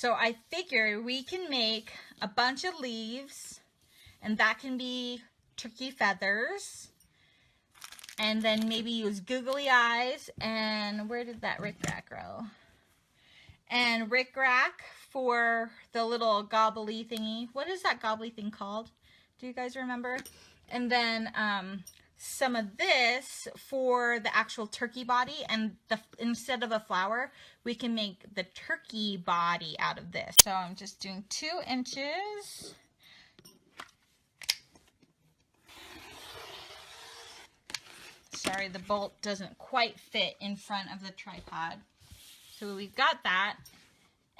So I figured we can make a bunch of leaves, and that can be turkey feathers. And then maybe use googly eyes, and where did that rickrack go? And rickrack for the little gobbly thingy. What is that gobbly thing called? Do you guys remember? And then some of this for the actual turkey body, and instead of a flower, we can make the turkey body out of this. So I'm just doing 2 inches. Sorry, the bolt doesn't quite fit in front of the tripod. So we've got that.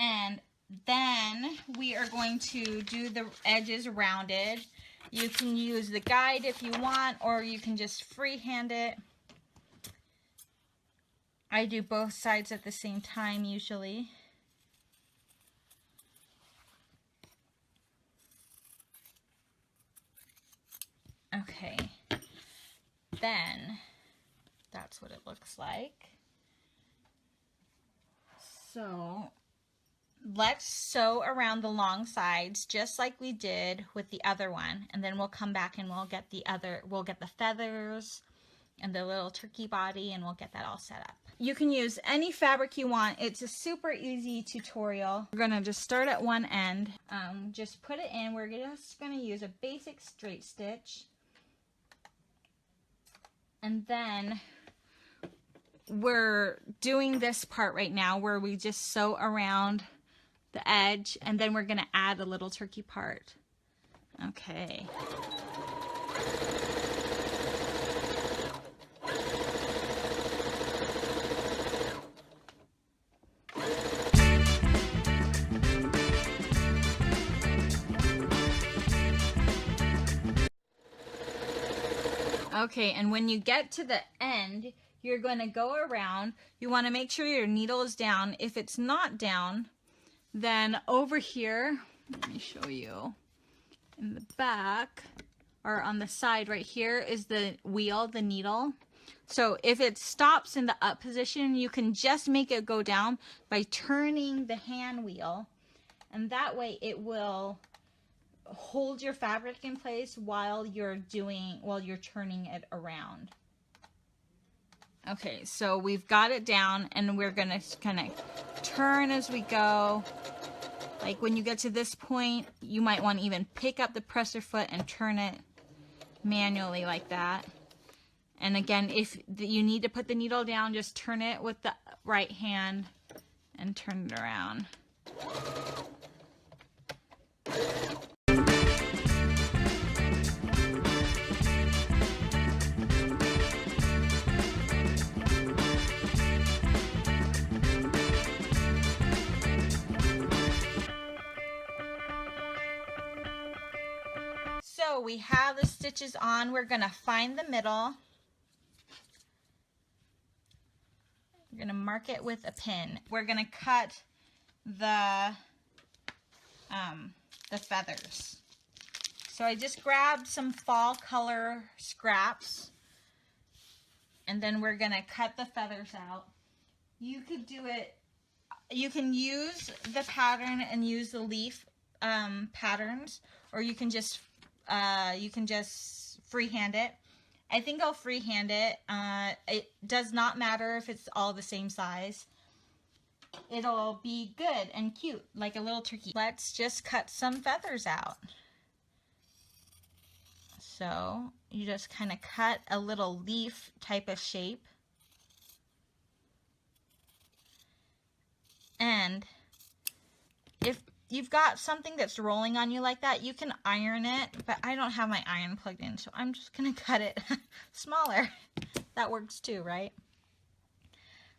And then we are going to do the edges rounded. You can use the guide if you want, or you can just freehand it. I do both sides at the same time usually. Okay. Then that's what it looks like. So let's sew around the long sides just like we did with the other one, and then we'll come back and we'll get the feathers and the little turkey body, and we'll get that all set up. You can use any fabric you want. It's a super easy tutorial. We're gonna just start at one end. Just put it in. We're just gonna use a basic straight stitch. And then we're doing this part right now where we just sew around the edge, and then we're going to add a little turkey part. Okay. Okay, and when you get to the end, you're going to go around. You want to make sure your needle is down. If it's not down, then over here, let me show you, in the back, or on the side right here, is the wheel, the needle. So if it stops in the up position, you can just make it go down by turning the hand wheel, and that way it will hold your fabric in place while you're turning it around. Okay, so we've got it down, and we're gonna kind of turn as we go. Like when you get to this point, you might want to even pick up the presser foot and turn it manually like that. And again, if you need to put the needle down, just turn it with the right hand and turn it around. So we have the stitches on. We're going to find the middle. We're going to mark it with a pin. We're going to cut the feathers. So I just grabbed some fall color scraps, and then we're going to cut the feathers out. You could do it, you can use the pattern and use the leaf patterns, or you can just freehand it. I think I'll freehand it. It does not matter if it's all the same size. It'll be good and cute, like a little turkey. Let's just cut some feathers out. So you just kind of cut a little leaf type of shape. And if you've got something that's rolling on you like that, you can iron it, but I don't have my iron plugged in, so I'm just gonna cut it smaller. That works too, right?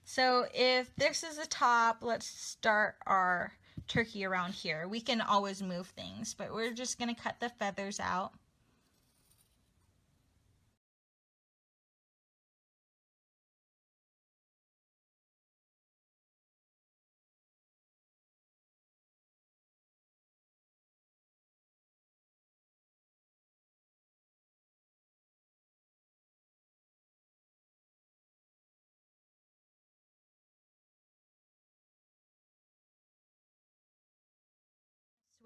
So if this is the top, let's start our turkey around here. We can always move things, but we're just gonna cut the feathers out.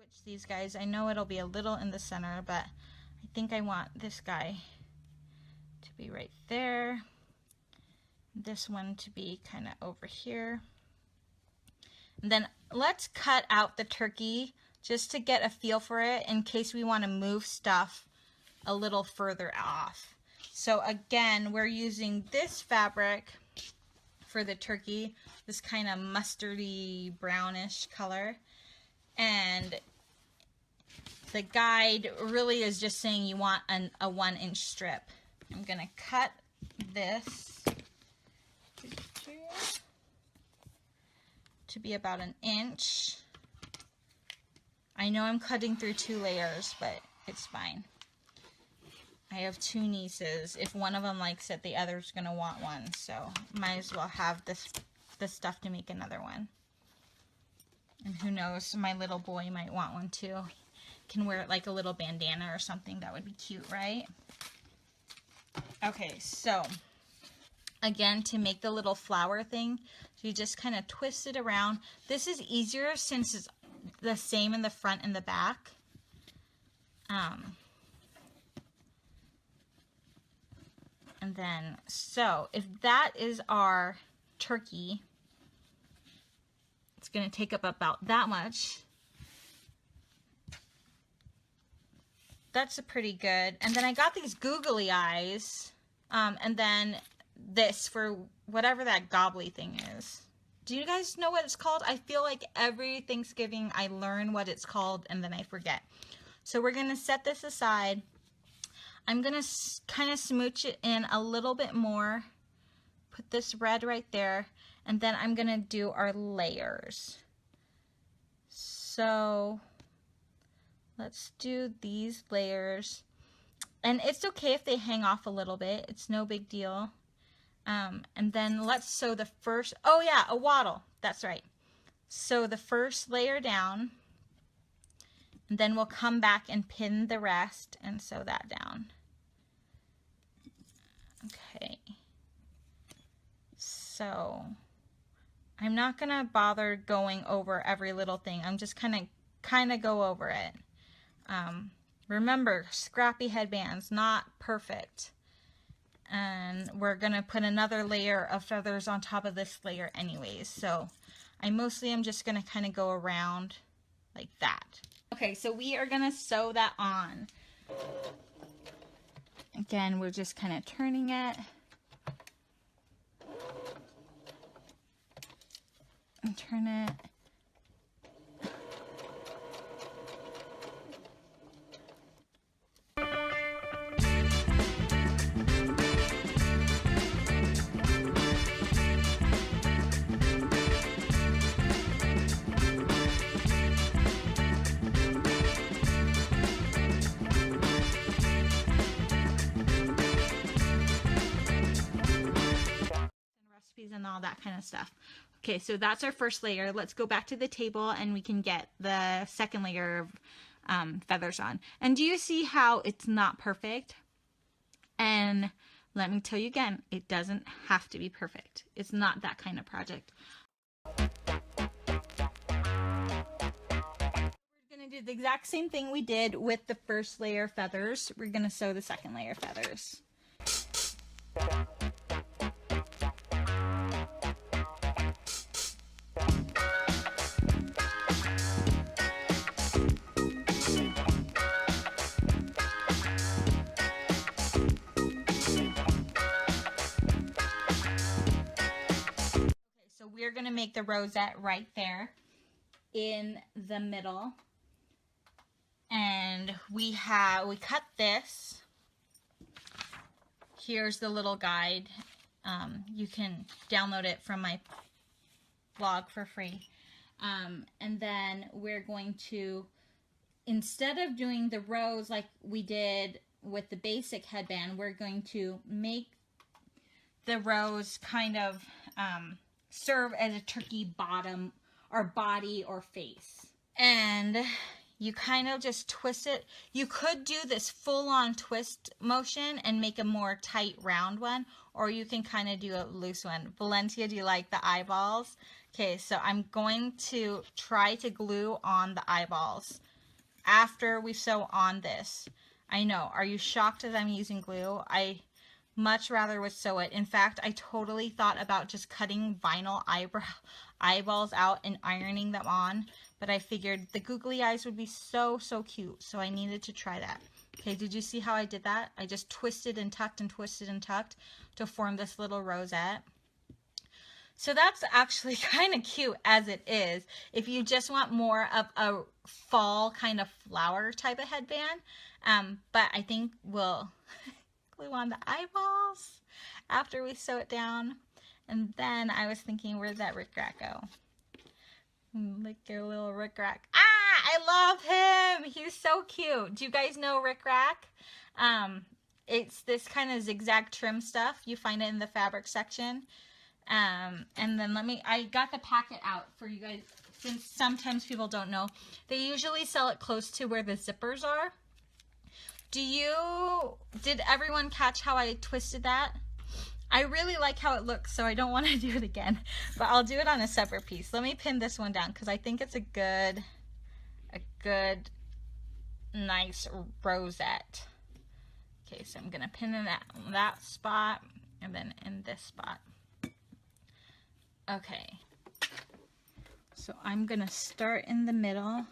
Switch these guys. I know it'll be a little in the center, but I think I want this guy to be right there. This one to be kind of over here. And then let's cut out the turkey just to get a feel for it in case we want to move stuff a little further off. So again, we're using this fabric for the turkey, this kind of mustardy brownish color. And the guide really is just saying you want a 1-inch strip. I'm going to cut this to be about 1 inch. I know I'm cutting through 2 layers, but it's fine. I have 2 nieces. If one of them likes it, the other's going to want one. So might as well have this stuff to make another one. And who knows, my little boy might want one too. Can wear it like a little bandana or something. That would be cute, right? Okay, so again, to make the little flower thing, so you just kind of twist it around. This is easier since it's the same in the front and the back. And then, so if that is our turkey, it's going to take up about that much. That's a pretty good. And then I got these googly eyes, and then this for whatever that gobbly thing is. Do you guys know what it's called? I feel like every Thanksgiving I learn what it's called and then I forget. So we're going to set this aside. I'm going to kind of smooch it in a little bit more. Put this red right there. And then I'm going to do our layers. So let's do these layers. And it's okay if they hang off a little bit. It's no big deal. And then let's sew the first, oh yeah, a waddle. That's right. Sew the first layer down. And then we'll come back and pin the rest and sew that down. Okay. So I'm not going to bother going over every little thing. I'm just kind of go over it. Remember, scrappy headbands, not perfect. And we're going to put another layer of feathers on top of this layer anyways. So I mostly am just going to kind of go around like that. Okay, so we are going to sew that on. Again, we're just kind of turning it. And turn it. And all that kind of stuff. Okay, so that's our first layer. Let's go back to the table and we can get the second layer of feathers on. And do you see how it's not perfect? And let me tell you again, it doesn't have to be perfect. It's not that kind of project. We're going to do the exact same thing we did with the first layer of feathers. We're going to sew the second layer of feathers. We're going to make the rosette right there in the middle. And we cut this. Here's the little guide. You can download it from my blog for free. And then we're going to, instead of doing the rows like we did with the basic headband, we're going to make the rows kind of serve as a turkey bottom or body or face. And you kind of just twist it. You could do this full-on twist motion and make a more tight round one, or you can kind of do a loose one. Valentia, do you like the eyeballs? Okay, so I'm going to try to glue on the eyeballs. after we sew on this. I know. Are you shocked that I'm using glue? I much rather would sew it. In fact, I totally thought about just cutting vinyl eyeballs out and ironing them on, but I figured the googly eyes would be so cute, so I needed to try that. Okay, did you see how I did that? I just twisted and tucked and twisted and tucked to form this little rosette. So that's actually kind of cute as it is. If you just want more of a fall kind of flower type of headband, but I think we'll glue on the eyeballs after we sew it down. And then I was thinking, where'd that rickrack go? Look at your little rickrack. Ah, I love him. He's so cute. Do you guys know rickrack? It's this kind of zigzag trim stuff. You find it in the fabric section. And then I got the packet out for you guys, since sometimes people don't know. They usually sell it close to where the zippers are. Did everyone catch how I twisted that? I really like how it looks, so I don't want to do it again, but I'll do it on a separate piece. Let me pin this one down because I think it's a good, nice rosette. Okay, so I'm gonna pin in that spot and then in this spot. Okay, so I'm gonna start in the middle.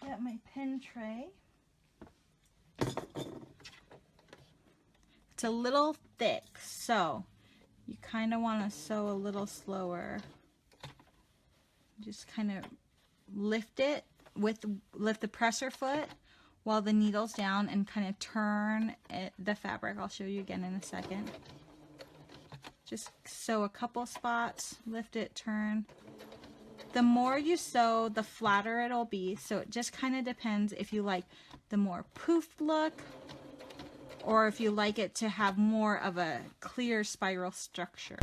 Get my pin tray. It's a little thick, so you kind of want to sew a little slower. Just kind of lift the presser foot while the needle's down and kind of turn the fabric. I'll show you again in a second. Just sew a couple spots, lift it, turn. The more you sew, the flatter it'll be, so it just kind of depends if you like the more poofed look or if you like it to have more of a clear spiral structure.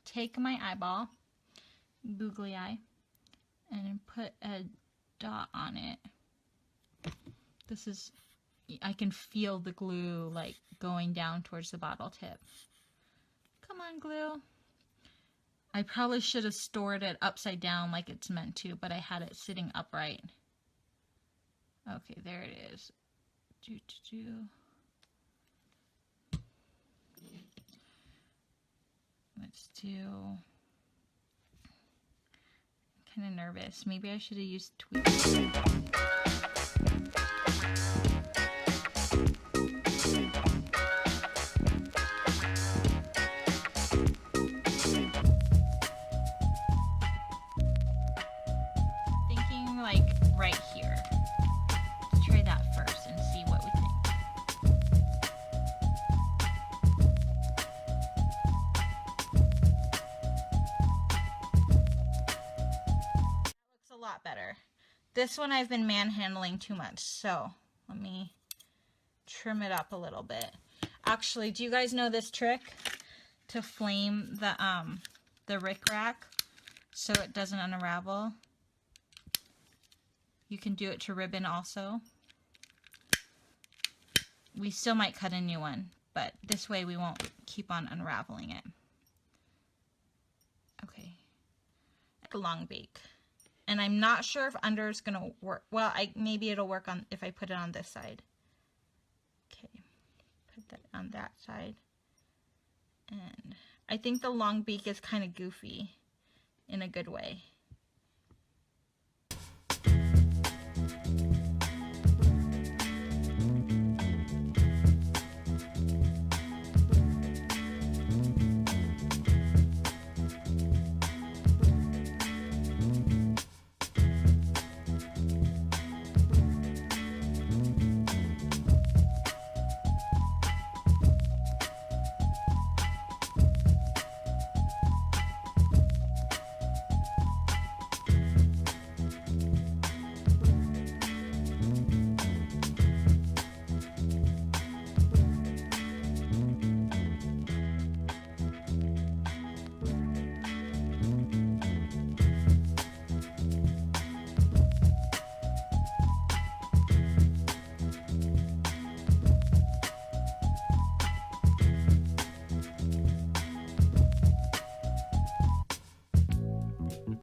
Take my eyeball, googly eye, and put a dot on it. This is, I can feel the glue like going down towards the bottle tip. Come on, glue. I probably should have stored it upside down like it's meant to, but I had it sitting upright. Okay, there it is. Let's do, I'm kind of nervous. Maybe I should have used tweezers. Thinking like right here. Let's try that first and see what we think. A lot better. This one I've been manhandling too much, so let me trim it up a little bit. Actually, do you guys know this trick to flame the rickrack so it doesn't unravel? You can do it to ribbon also. We still might cut a new one, but this way we won't keep on unraveling it. Okay, a long bake. And I'm not sure if under is gonna work. Well, maybe it'll work on if I put it on this side. Okay, put that on that side. And I think the long beak is kind of goofy in a good way.